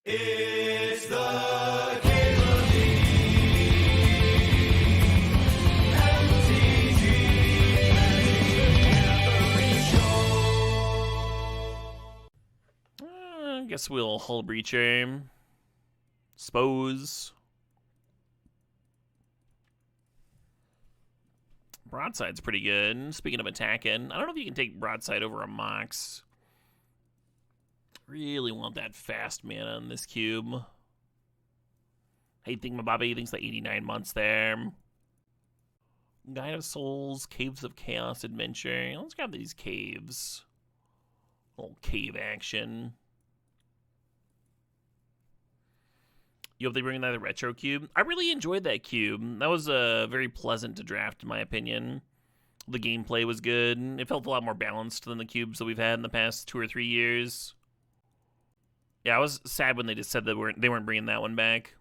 It's the Cable I guess we'll hull breacher. Suppose. Broadside's pretty good. Speaking of attacking, I don't know if you can take broadside over a Mox. Really want that fast mana on this cube. Hey, Thingamabobby thinks the 89 months there. Guide of Souls, Caves of Chaos Adventure. Let's grab these caves. Little cave action. You hope they bring another retro cube? I really enjoyed that cube. That was very pleasant to draft, in my opinion. The gameplay was good. It felt a lot more balanced than the cubes that we've had in the past 2 or 3 years. Yeah, I was sad when they just said that they weren't bringing that one back.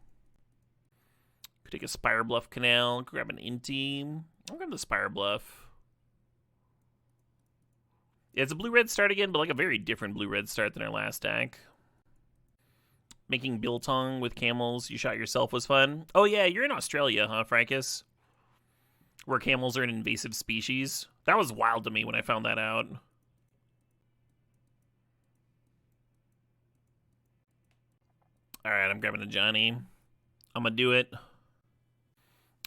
Could take a Spire Bluff Canal, grab an Inti. I'll grab the Spire Bluff. Yeah, it's a blue-red start again, but like a very different blue-red start than our last deck. Making biltong with camels you shot yourself was fun. Oh yeah, you're in Australia, huh, Fracus? Where camels are an invasive species. That was wild to me when I found that out. Alright, I'm grabbing a Johnny. I'm gonna do it.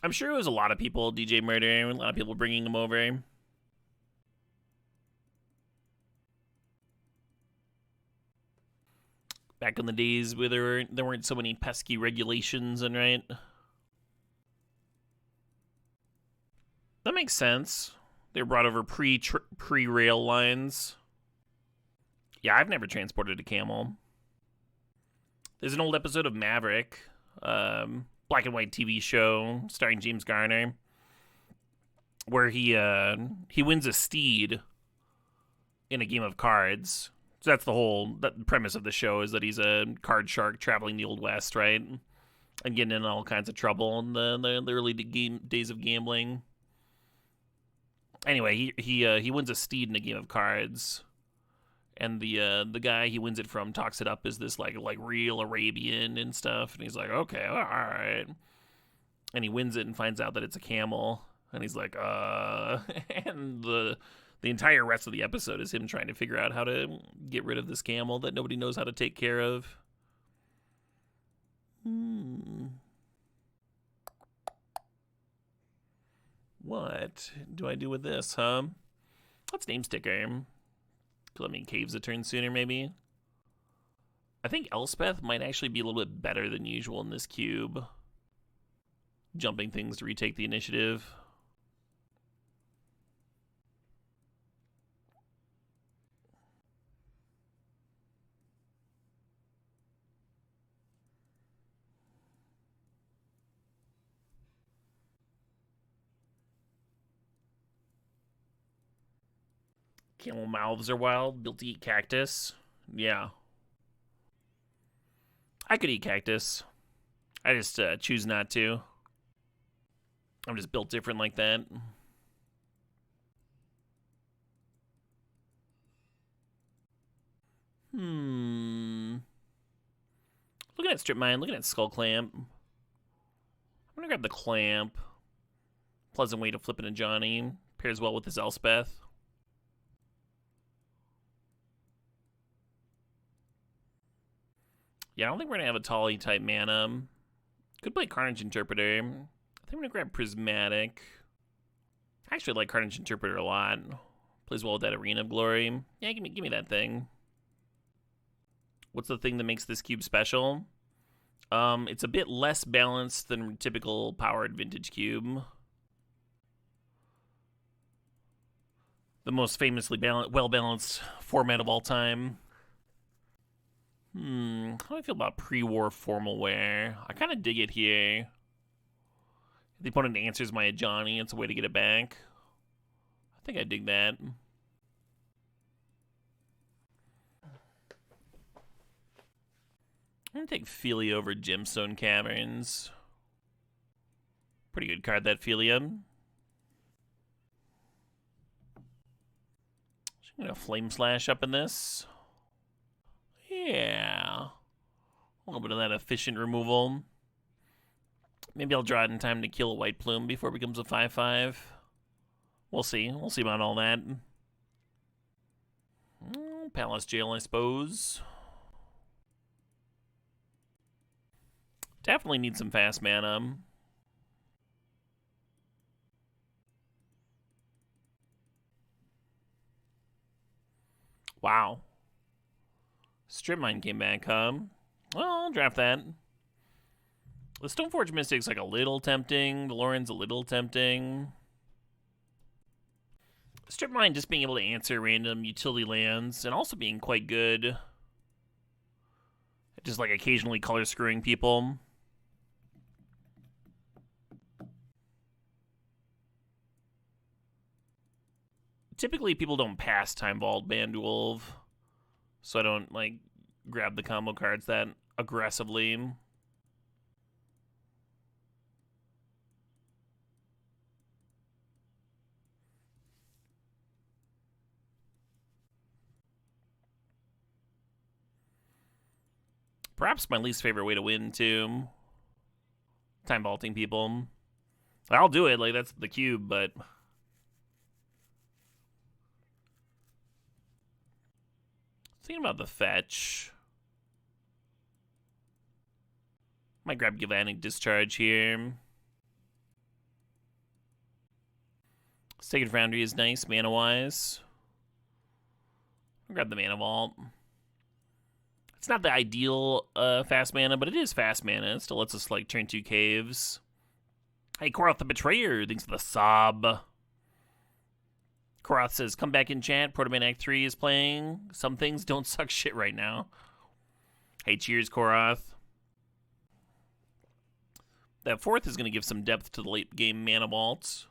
I'm sure it was a lot of people, DJ Murder, a lot of people bringing him over. Back in the days where there weren't so many pesky regulations, and right? That makes sense. They were brought over pre-rail lines. Yeah, I've never transported a camel. There's an old episode of Maverick, black and white TV show starring James Garner, where he wins a steed in a game of cards. So that's the premise of the show, is that he's a card shark traveling the Old West, right? And getting in all kinds of trouble in the early days of gambling. Anyway, he wins a steed in a game of cards. And the guy he wins it from talks it up as this like real Arabian and stuff. And he's like, okay, all right. And he wins it and finds out that it's a camel. And he's like, and the entire rest of the episode is him trying to figure out how to get rid of this camel that nobody knows how to take care of. What do I do with this, huh? Let's name sticker. Let me caves a turn sooner, maybe. I think Elspeth might actually be a little bit better than usual in this cube. Jumping things to retake the initiative. Camel mouths are wild. Built to eat cactus. Yeah. I could eat cactus. I just choose not to. I'm just built different like that. Looking at Strip Mine, looking at Skull Clamp. I'm gonna grab the Clamp. Pleasant way to flip in a Johnny. Pairs well with his Elspeth. Yeah, I don't think we're going to have a Tali type mana. Could play Carnage Interpreter. I think I'm going to grab Prismatic. I actually like Carnage Interpreter a lot. Plays well with that Arena of Glory. Yeah, give me that thing. What's the thing that makes this cube special? It's a bit less balanced than typical powered vintage cube. The most famously well-balanced format of all time. How do I feel about pre-war formal wear? I kind of dig it here. If the opponent answers my Johnny, it's a way to get it back. I think I dig that. I'm going to take Philia over Gemstone Caverns. Pretty good card, that Philia. I'm going to Flame Slash up in this. Yeah. little bit of that efficient removal. Maybe I'll draw it in time to kill a white plume before it becomes a 5/5. We'll see. We'll see about all that. Palace Jail, I suppose. Definitely need some fast mana. Wow. Strip Mine came back, huh? Well, I'll draft that. The Stoneforge Mystic's like a little tempting. The Loren's a little tempting. Strip Mine just being able to answer random utility lands and also being quite good. Just like occasionally color screwing people. Typically people don't pass Time Vault Bandwolf, so I don't like grab the combo cards that aggressively. Perhaps my least favorite way to win, too. Time vaulting people. I'll do it, like, that's the cube, but... Thinking about the fetch. Might grab Galvanic Discharge here. Sacred Foundry is nice, mana-wise. I'll grab the Mana Vault. It's not the ideal fast mana, but it is fast mana. It still lets us, like, turn 2 caves. Hey, Koroth the Betrayer, thanks for the sob. Koroth says, come back in chat. Protoman Act 3 is playing. Some things don't suck shit right now. Hey, cheers, Koroth. That 4th is going to give some depth to the late game mana vaults.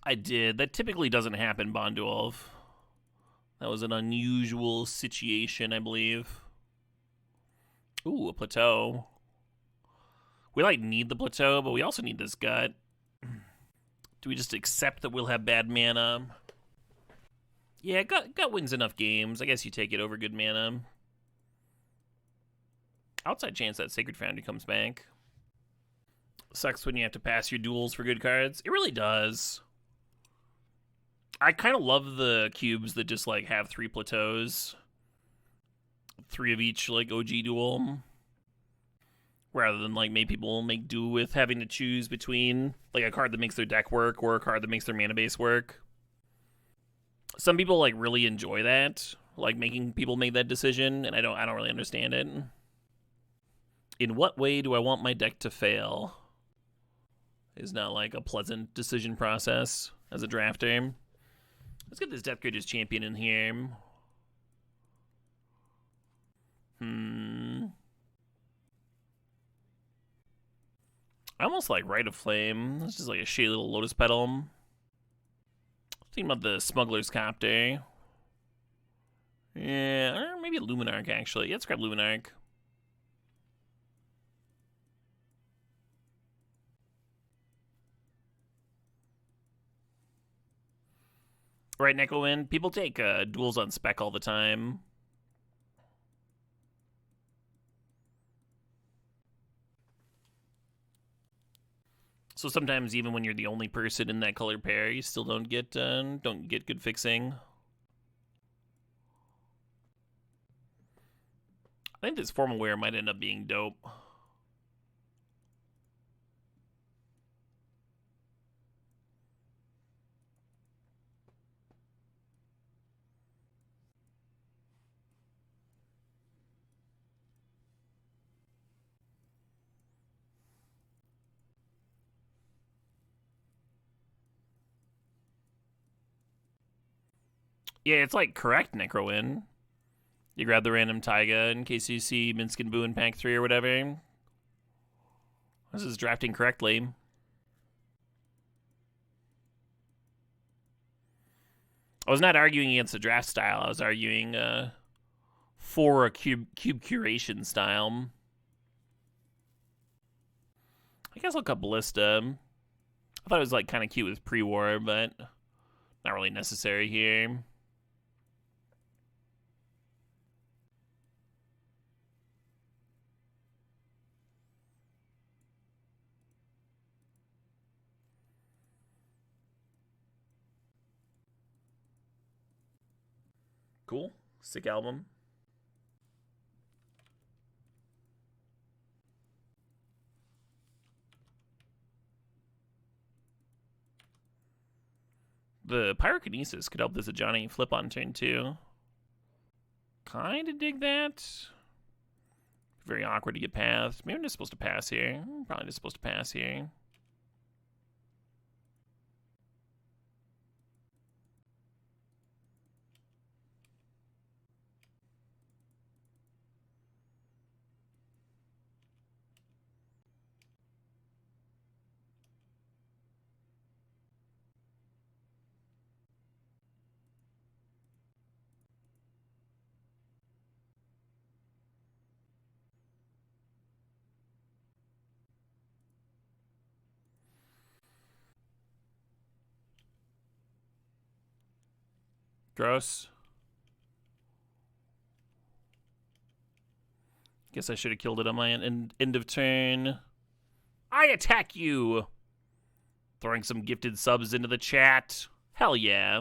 I did. That typically doesn't happen, Bondulf. That was an unusual situation, I believe. Ooh, a plateau. We, like, need the plateau, but we also need this gut. Do we just accept that we'll have bad mana? Yeah, gut wins enough games. I guess you take it over good mana. Outside chance that Sacred Foundry comes back. Sucks when you have to pass your duels for good cards. It really does. I kind of love the cubes that just, like, have 3 plateaus. 3 of each, like, OG duel. Rather than, like, maybe people make do with having to choose between, like, a card that makes their deck work or a card that makes their mana base work. Some people, like, really enjoy that. Like, making people make that decision, and I don't really understand it. In what way do I want my deck to fail? Is not, like, a pleasant decision process as a drafter. Let's get this Death Graders champion in here. I almost like Rite of Flame. It's just like a shitty little Lotus Petal. Thinking about the Smuggler's Copter. Yeah, or maybe a Luminarch, actually. Yeah, let's grab Luminarch. Right, Necrowind. People take duels on spec all the time. So sometimes even when you're the only person in that color pair, you still don't get good fixing. I think this Formal Wear might end up being dope. Yeah, it's like correct, Necrowin. You grab the random Taiga in case you see Minsk and Boo in pack 3 or whatever. This is drafting correctly. I was not arguing against the draft style. I was arguing for a cube curation style. I guess I'll cut Ballista. I thought it was like kind of cute with pre-war, but not really necessary here. Cool. Sick album. The Pyrokinesis could help this Ajani flip on turn 2. Kinda dig that. Very awkward to get past. Maybe I'm just supposed to pass here. Probably just supposed to pass here. Gross. Guess I should have killed it on my end of turn. I attack you! Throwing some gifted subs into the chat. Hell yeah.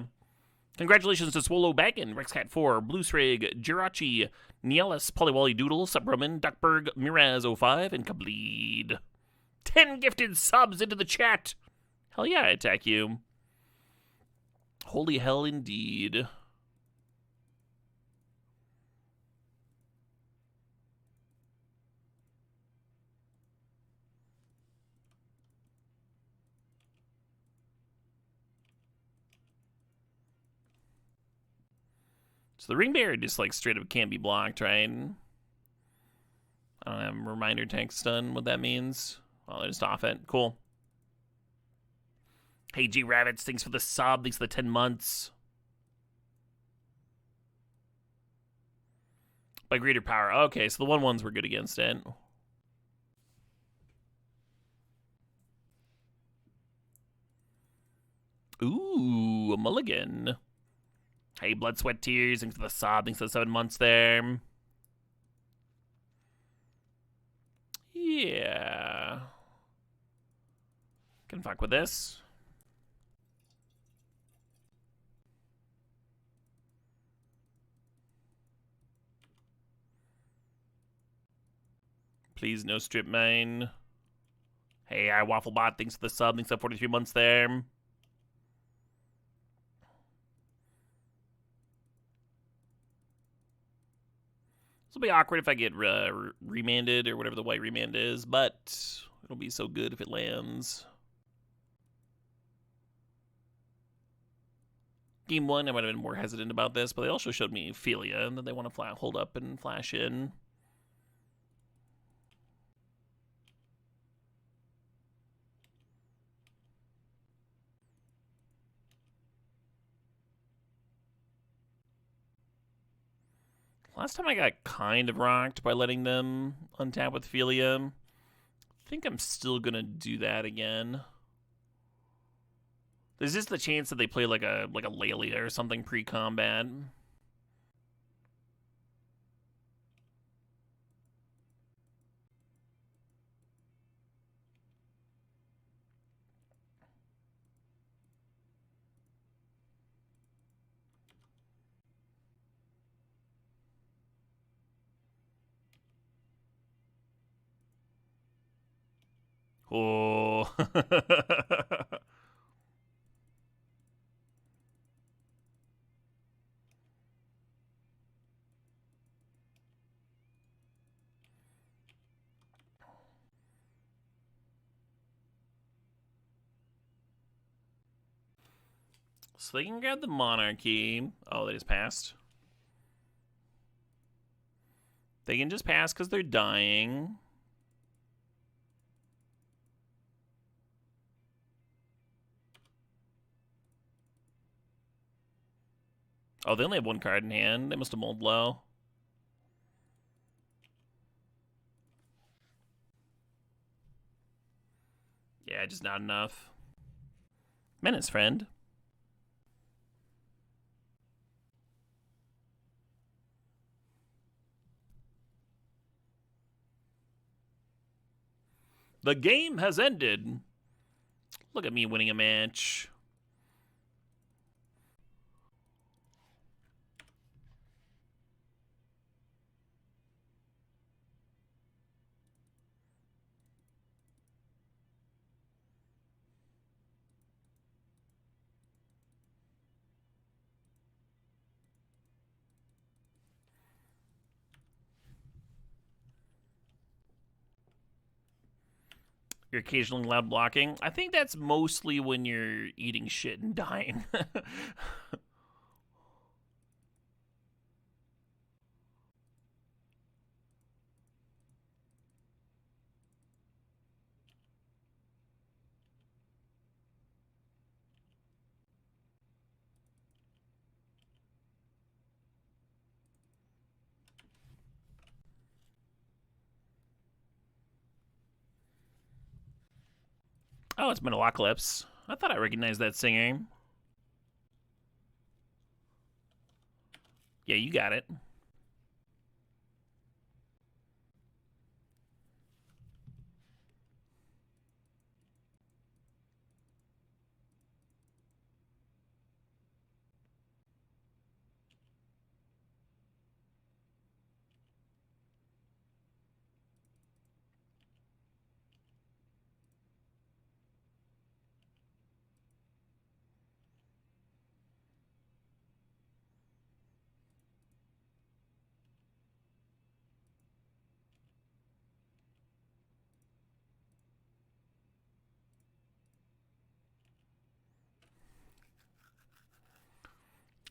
Congratulations to Swallow Baggin, Rexcat4, Bluesrig, Jirachi, Nielis, Polywally Doodle, Subroman, Duckberg, Miraz05, and Kableed. 10 gifted subs into the chat! Hell yeah, I attack you. Holy hell indeed. So the Ring Bearer just like straight up can't be blocked, right? I don't have reminder text done what that means. Oh, they're just off it. Cool. Hey, G Rabbits, thanks for the sub. Thanks for the 10 months. By greater power. Okay, so the 1/1s were good against it. Ooh, a mulligan. Hey, Blood, Sweat, Tears, thanks for the sub. Thanks for the 7 months there. Yeah. Can fuck with this. Please, no strip mine. Hey, I Wafflebot, thanks for the sub. Thanks for 43 months there. This will be awkward if I get remanded or whatever the white remand is, but it'll be so good if it lands. Game 1, I might have been more hesitant about this, but they also showed me Philia, and that they want to hold up and flash in. Last time I got kind of rocked by letting them untap with Philia. I think I'm still going to do that again. There's just the chance that they play like a Lelia or something pre-combat. Oh. So they can grab the Monarchy. Oh, they just passed. They can just pass because they're dying. Oh, they only have 1 card in hand. They must have mulled low. Yeah, just not enough. Menace, friend. The game has ended. Look at me winning a match. You're occasionally loud blocking. I think that's mostly when you're eating shit and dying. Oh, it's Metalocalypse. I thought I recognized that singer. Yeah, you got it.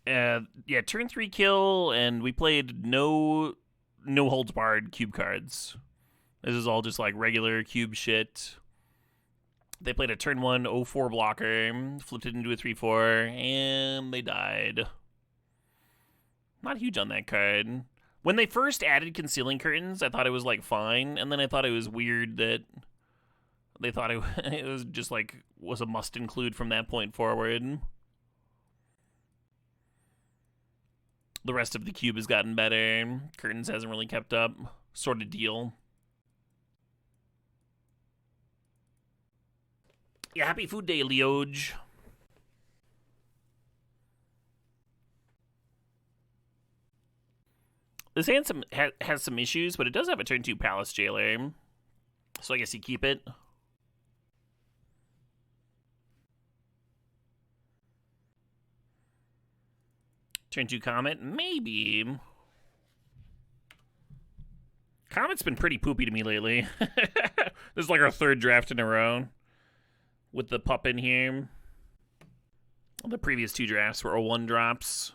Yeah, turn 3 kill, and we played no holds barred cube cards. This is all just like regular cube shit. They played a turn 1 0-4 blocker, flipped it into a 3-4, and they died. Not huge on that card. When they first added concealing curtains, I thought it was like fine, and then I thought it was weird that they thought it was just like was a must include from that point forward. The rest of the cube has gotten better. Curtains hasn't really kept up. Sort of deal. Yeah, happy food day, Leoj. This hand has some issues, but it does have a turn 2 Palace Jailer. So I guess you keep it. Turn 2 Comet? Maybe. Comet's been pretty poopy to me lately. This is like our 3rd draft in a row. With the pup in here. The previous 2 drafts were 0-1 drops.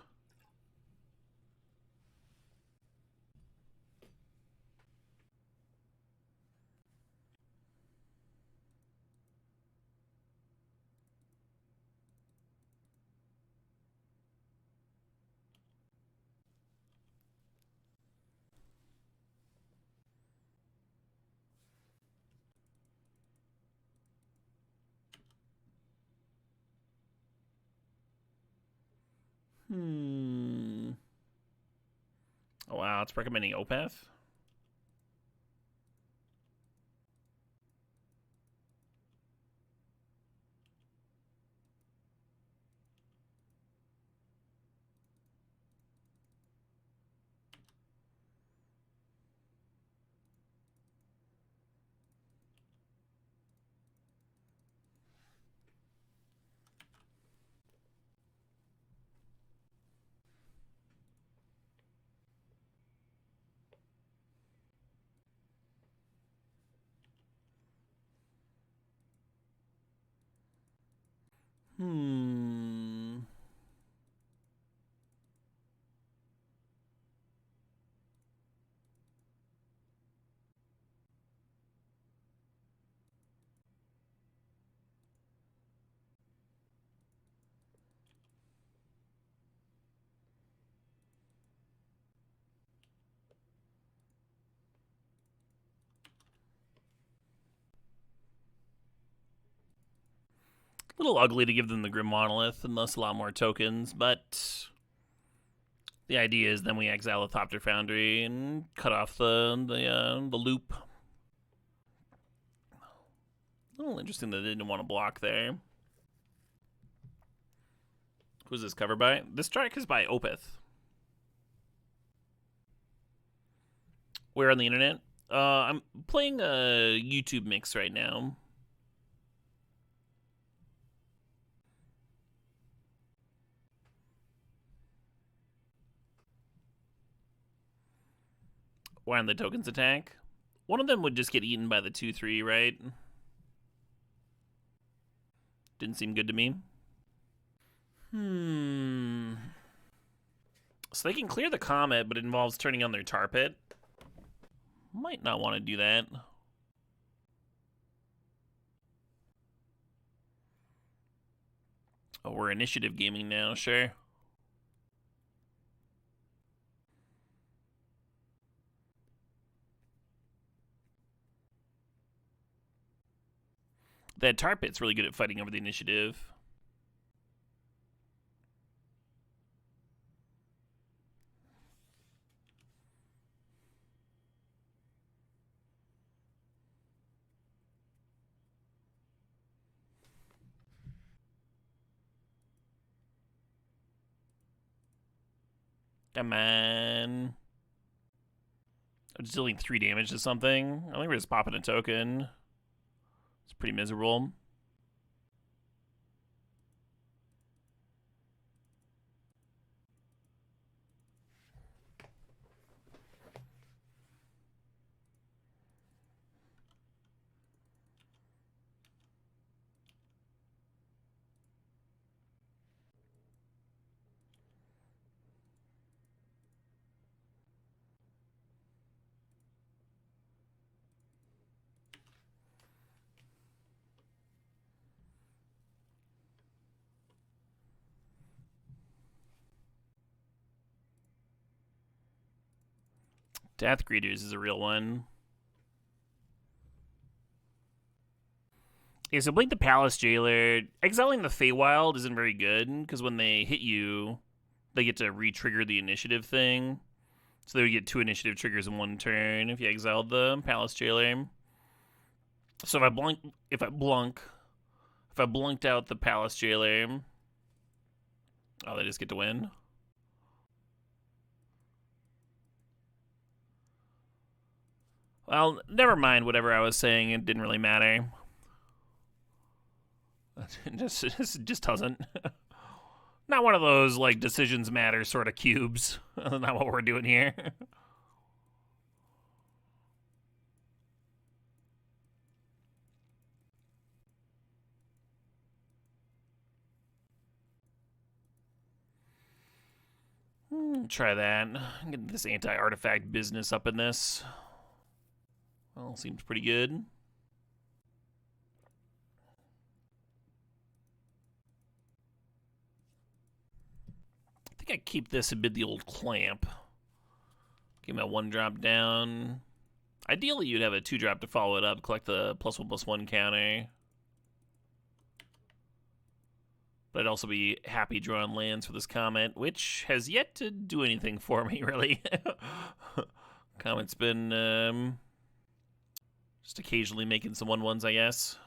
Oh, wow, it's recommending Opeth. A little ugly to give them the Grim Monolith and thus a lot more tokens, but the idea is then we exile the Thopter Foundry and cut off the loop. A little interesting that they didn't want to block there. Who's this cover by? This track is by Opeth. Where on the internet? I'm playing a YouTube mix right now. Why on the tokens attack? One of them would just get eaten by the 2-3, right? Didn't seem good to me. So they can clear the Comet, but it involves turning on their Tar Pit. Might not want to do that. Oh, we're initiative gaming now, sure. That Tar Pit's really good at fighting over the initiative. Come on. I'm just dealing 3 damage to something. I think we're just popping a token. It's pretty miserable. Death Greeters is a real one. Yeah, so Blink the Palace Jailer, exiling the Feywild isn't very good, because when they hit you, they get to re-trigger the initiative thing. So they would get 2 initiative triggers in 1 turn if you exiled the Palace Jailer. So if I blunked out the Palace Jailer, oh, they just get to win. Well, never mind whatever I was saying. It didn't really matter. It just doesn't. Not one of those, like, decisions matter sort of cubes. Not what we're doing here. Try that. Get this anti-artifact business up in this. Well, seems pretty good. I think I keep this and bid the old clamp. Give my 1-drop down. Ideally, you'd have a 2-drop to follow it up. Collect the +1/+1 counter. But I'd also be happy drawing lands for this Comet, which has yet to do anything for me, really. Comet's been just occasionally making some 1/1s, I guess.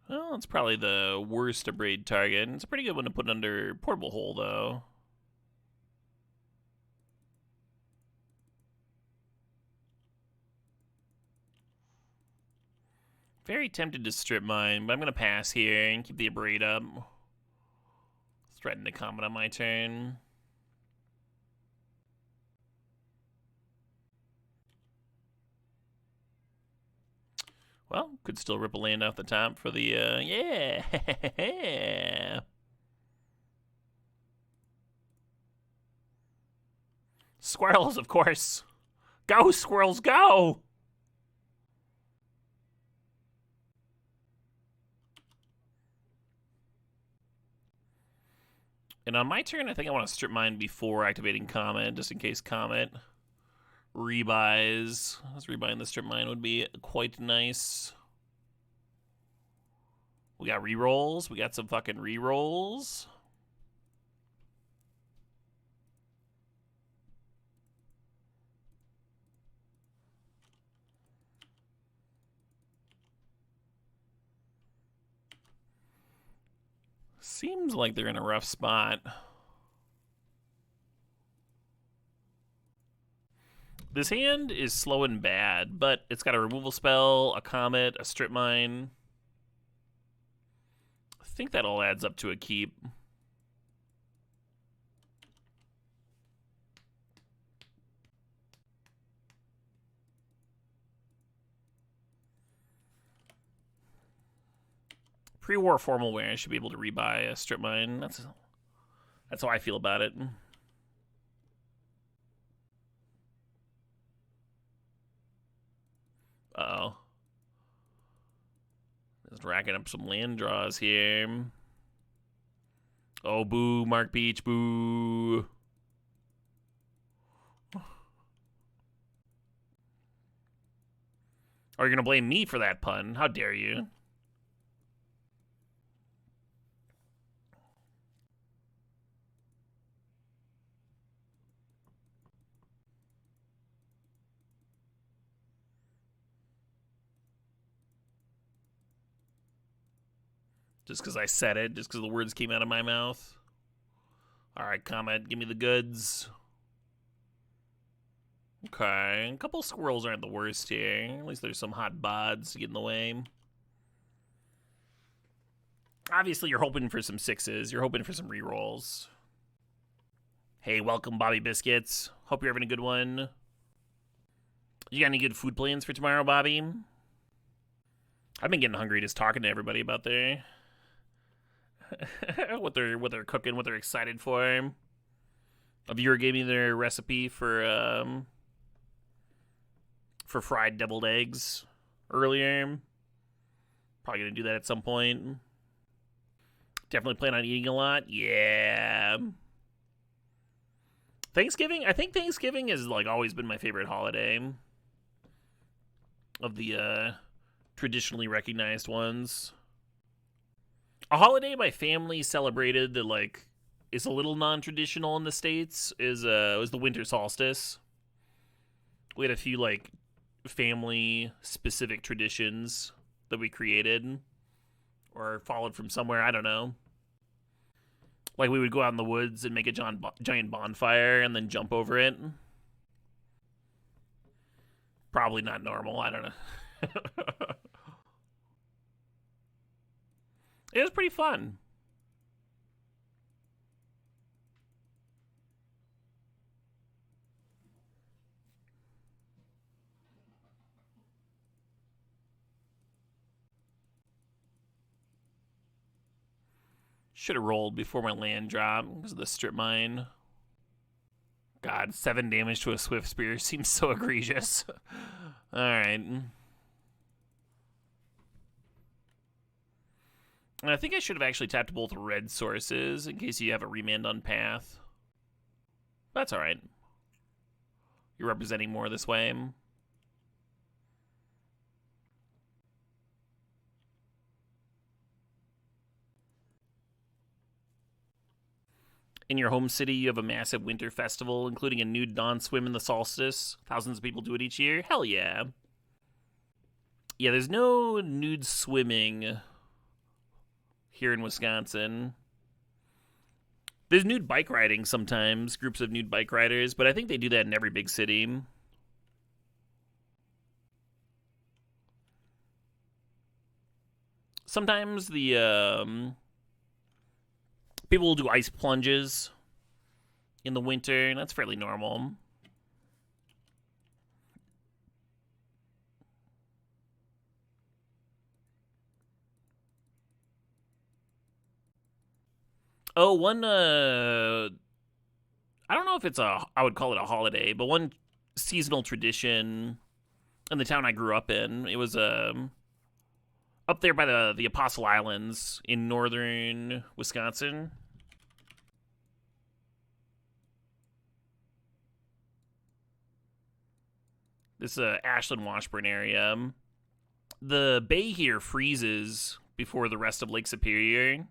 Well, it's probably the worst to braid target. It's a pretty good one to put under Portable Hole, though. Very tempted to strip mine, but I'm going to pass here and keep the Abrade up. Threaten to Comet on my turn. Well, could still rip a land off the top for the, yeah. Squirrels, of course. Go, squirrels, go! And on my turn, I think I want to strip mine before activating Comet, just in case Comet rebuys. Us rebuying the strip mine would be quite nice. We got rerolls. We got some fucking rerolls. Seems like they're in a rough spot. This hand is slow and bad, but it's got a removal spell, a Comet, a strip mine. think that all adds up to a keep. Pre-war formal wear, I should be able to rebuy a strip mine. That's how I feel about it. Uh-oh. Just racking up some land draws here. Oh, boo, Mark Beach, boo. Are you going to blame me for that pun? How dare you? Just because I said it, just because the words came out of my mouth. All right, comment, give me the goods. Okay, a couple squirrels aren't the worst here. At least there's some hot bods to get in the way. Obviously, you're hoping for some sixes. You're hoping for some rerolls. Hey, welcome, Bobby Biscuits. Hope you're having a good one. You got any good food plans for tomorrow, Bobby? I've been getting hungry just talking to everybody about their what they're cooking, what they're excited for. A viewer gave me their recipe for fried deviled eggs earlier. Probably gonna do that at some point. Definitely plan on eating a lot. Yeah. Thanksgiving? I think Thanksgiving has like always been my favorite holiday of the traditionally recognized ones. A holiday my family celebrated that like is a little non-traditional in the States was the winter solstice. We had a few like family specific traditions that we created or followed from somewhere, I don't know. Like we would go out in the woods and make a giant bonfire and then jump over it. Probably not normal, I don't know. It was pretty fun. Should have rolled before my land drop because of the strip mine. God, 7 damage to a swift spear seems so egregious. Alright. And I think I should have actually tapped both red sources in case you have a remand on path. That's alright. You're representing more this way. In your home city, you have a massive winter festival, including a nude dawn swim in the solstice. Thousands of people do it each year. Hell yeah. Yeah, there's no nude swimming here in Wisconsin. There's nude bike riding sometimes, groups of nude bike riders, but I think they do that in every big city. Sometimes the people will do ice plunges in the winter, and that's fairly normal. Oh, one, I don't know if it's I would call it a holiday, but one seasonal tradition in the town I grew up in, it was, up there by the Apostle Islands in northern Wisconsin. This Ashland, Washburn area. The bay here freezes before the rest of Lake Superior.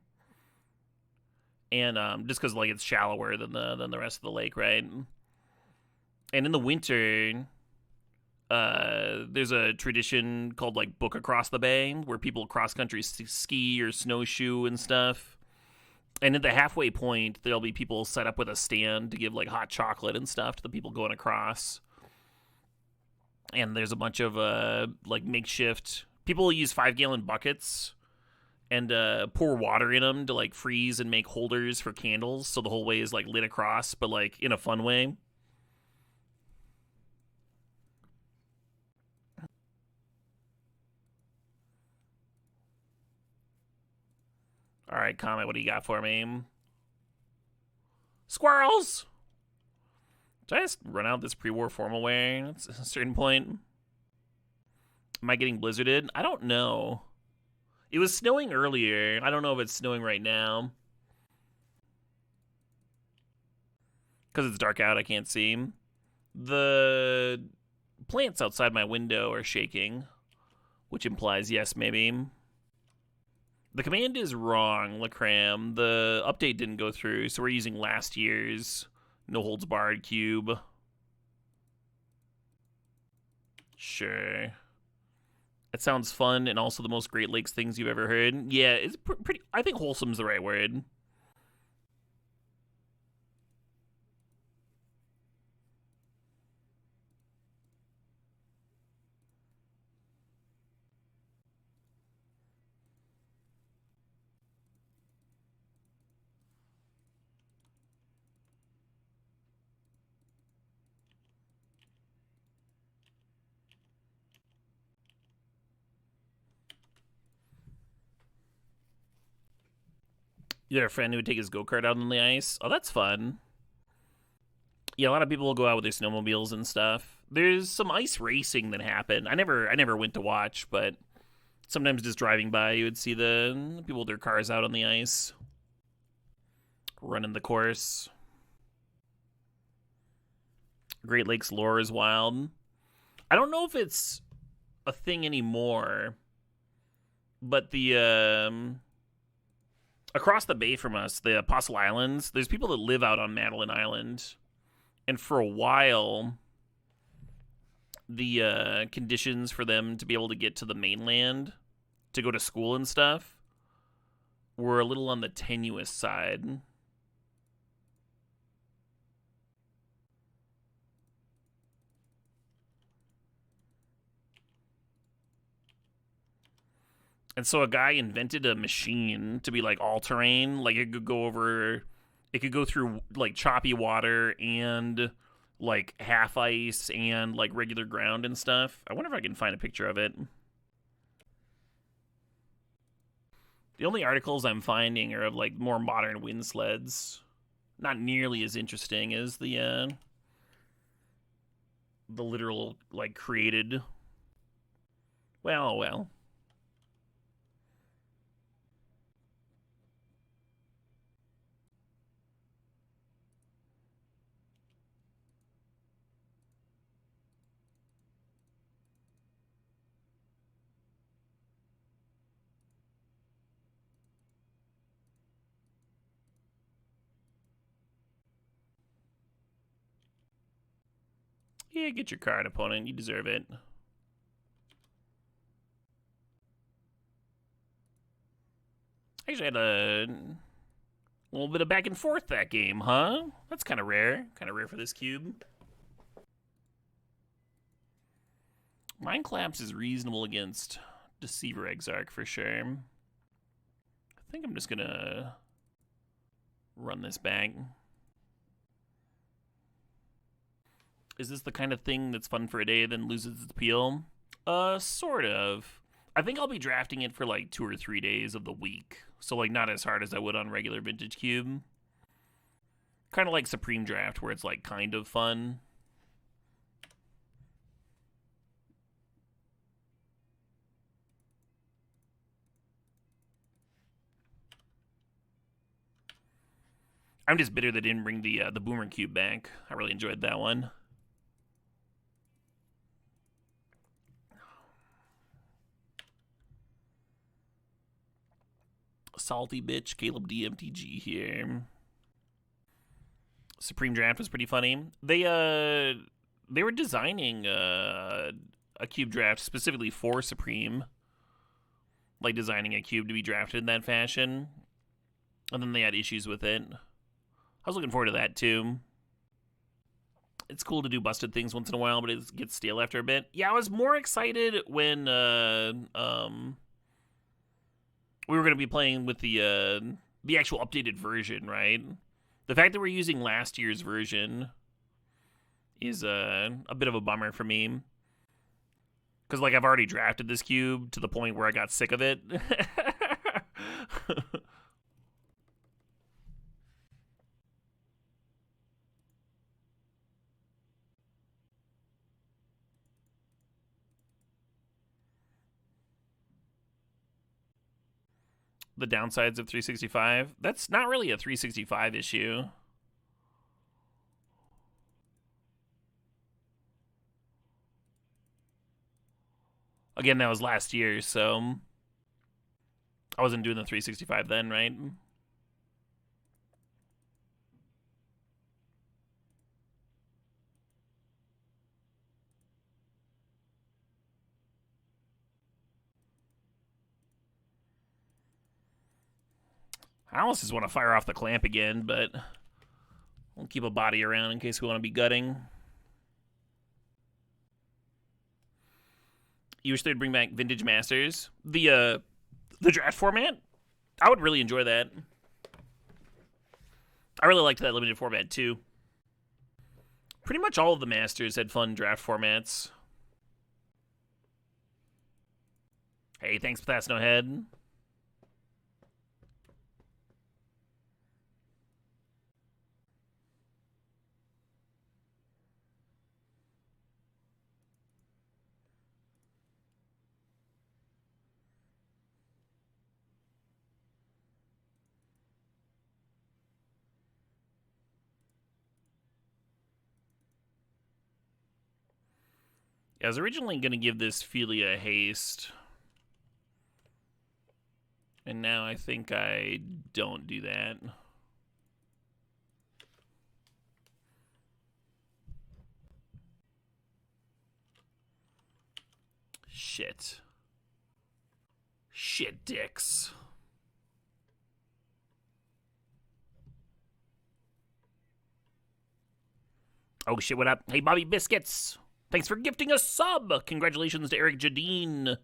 And just because like it's shallower than the rest of the lake, right? And in the winter, there's a tradition called like Book Across the Bay, where people cross country ski or snowshoe and stuff. And at the halfway point, there'll be people set up with a stand to give like hot chocolate and stuff to the people going across. And there's a bunch of like makeshift. People use 5-gallon buckets and pour water in them to like freeze and make holders for candles, so the whole way is like lit across, but like in a fun way. All right, Comet, what do you got for me? Squirrels! Did I just run out this pre-war formal way at a certain point? Am I getting blizzarded? I don't know. It was snowing earlier. I don't know if it's snowing right now. Because it's dark out, I can't see. The plants outside my window are shaking, which implies yes, maybe. The command is wrong, Lacram. The update didn't go through, so we're using last year's no holds barred cube. Sure. It sounds fun and also the most Great Lakes things you've ever heard. Yeah, it's pretty. I think wholesome's the right word. You got a friend who would take his go-kart out on the ice? Oh, that's fun. Yeah, a lot of people will go out with their snowmobiles and stuff. There's some ice racing that happened. I never went to watch, but sometimes just driving by, you would see the people with their cars out on the ice, running the course. Great Lakes lore is wild. I don't know if it's a thing anymore, but the across the bay from us, the Apostle Islands, there's people that live out on Madeline Island. And for a while, the conditions for them to be able to get to the mainland, to go to school and stuff, were a little on the tenuous side. And so a guy invented a machine to be like all terrain. Like it could go through like choppy water and like half ice and like regular ground and stuff. I wonder if I can find a picture of it. The only articles I'm finding are of like more modern wind sleds. Not nearly as interesting as the literal like created. Well. Yeah, get your card, opponent. You deserve it. Actually, had a little bit of back and forth that game, huh? That's kind of rare. Kind of rare for this cube. Mind Collapse is reasonable against Deceiver Exarch for sure. I think I'm just gonna run this back. Is this the kind of thing that's fun for a day then loses its appeal? Sort of. I think I'll be drafting it for like 2 or 3 days of the week. So like not as hard as I would on regular Vintage Cube. Kind of like Supreme Draft where it's like kind of fun. I'm just bitter they didn't bring the Boomer Cube back. I really enjoyed that one. Salty bitch, Caleb D MTG here. Supreme Draft was pretty funny. They were designing a cube draft specifically for Supreme, like designing a cube to be drafted in that fashion, and then they had issues with it. I was looking forward to that too. It's cool to do busted things once in a while, but it gets stale after a bit. Yeah, I was more excited when we were going to be playing with the actual updated version, right? The fact that we're using last year's version is a bit of a bummer for me. Because, like, I've already drafted this cube to the point where I got sick of it. The downsides of 365. That's not really a 365 issue. Again, that was last year, so I wasn't doing the 365 then, right? I almost just want to fire off the clamp again, but we'll keep a body around in case we want to be gutting. You wish they'd bring back Vintage Masters. The draft format? I would really enjoy that. I really liked that limited format too. Pretty much all of the Masters had fun draft formats. Hey, thanks for passing ahead. Yeah, I was originally going to give this Philia haste. And now I think I don't do that. Shit. Shit dicks. Oh shit, what up? Hey, Bobby Biscuits. Thanks for gifting a sub. Congratulations to Eric Jadine.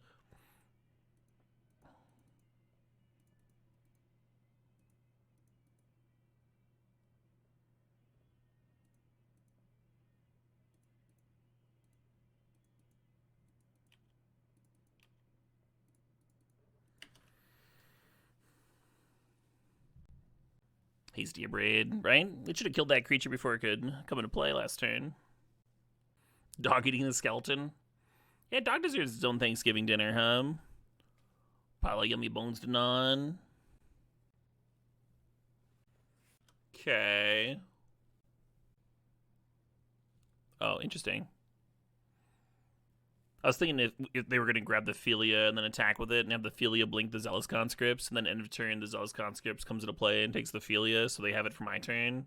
Hasty Braid, right? It should have killed that creature before it could come into play last turn. Dog eating the skeleton. Yeah, dog deserves his own Thanksgiving dinner, huh? Pile of yummy bones to gnaw on. Okay. Oh, interesting. I was thinking if they were going to grab the Philia and then attack with it and have the Philia blink the Zealous Conscripts, and then end of turn the Zealous Conscripts comes into play and takes the Philia, so they have it for my turn.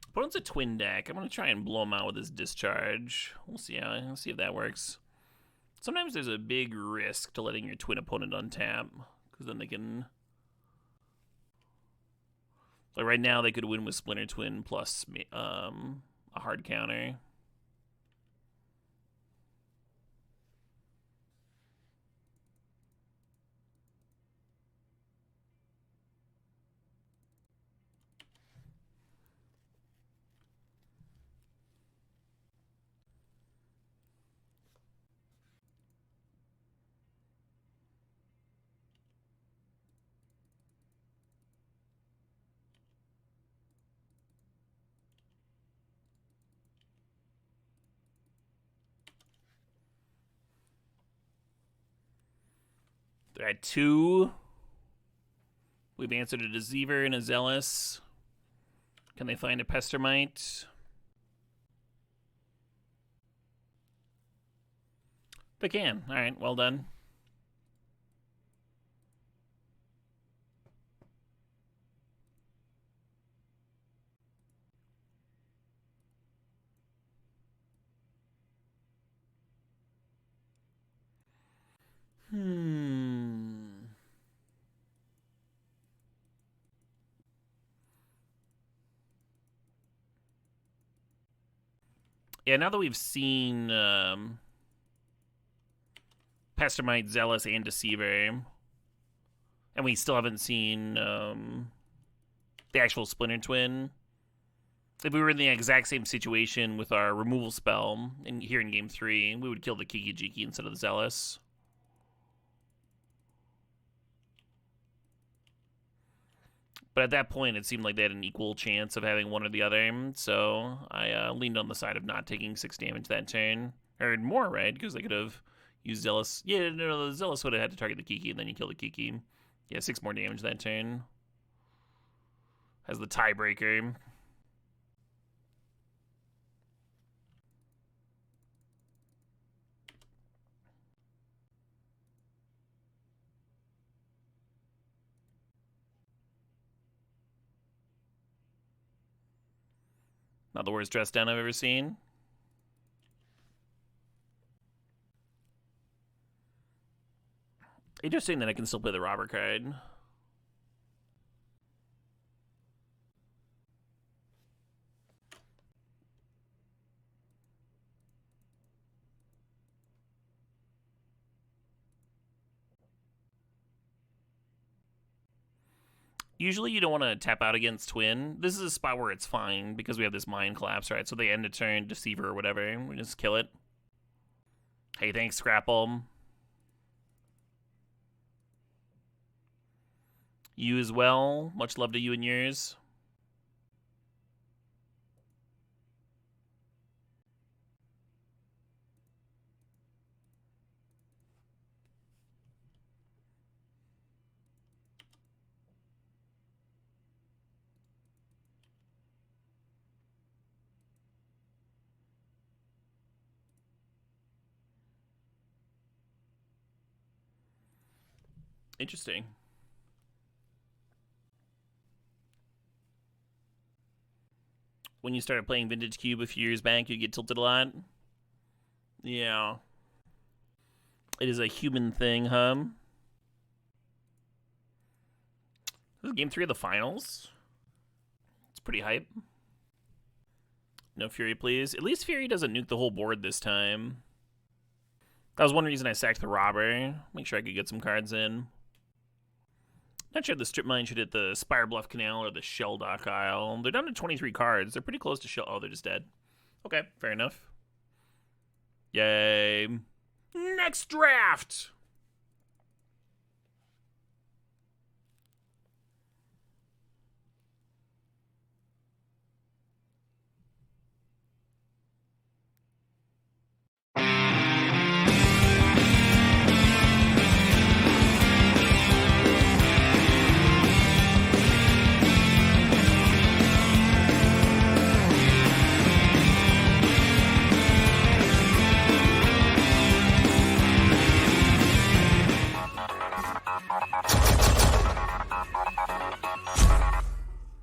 Opponent's a twin deck. I'm going to try and blow him out with his Discharge. We'll see if that works. Sometimes there's a big risk to letting your twin opponent untap, because then they can... Like right now, they could win with Splinter Twin plus a hard counter. They're at 2. We've answered a Deceiver and a Zealous. Can they find a Pestermite? They can. All right, well done. Yeah, now that we've seen Pestermite, Zealous, and Deceiver, and we still haven't seen the actual Splinter Twin. If we were in the exact same situation with our removal spell here in Game 3, we would kill the Kiki-Jiki instead of the Zealous. But at that point, it seemed like they had an equal chance of having one or the other, so I leaned on the side of not taking 6 damage that turn. Or more, right? Because they could have used Zealous. Yeah, no, the Zealous would have had to target the Kiki, and then you kill the Kiki. Yeah, 6 more damage that turn. As the tiebreaker. Not the worst dress down I've ever seen. Interesting that I can still play the robber card. Usually you don't want to tap out against Twin. This is a spot where it's fine because we have this Mind Collapse, right? So they end a turn, Deceiver or whatever. We just kill it. Hey, thanks, Scrapple. You as well. Much love to you and yours. Interesting. When you started playing Vintage Cube a few years back, you get tilted a lot. Yeah. It is a human thing, huh? This is game 3 of the finals. It's pretty hype. No Fury, please. At least Fury doesn't nuke the whole board this time. That was one reason I sacked the Robber. Make sure I could get some cards in. Not sure if the Strip Mine should hit the Spire Bluff Canal or the Shell Dock Isle. They're down to 23 cards. They're pretty close to Shell. Oh, they're just dead. Okay, fair enough. Yay. Next draft!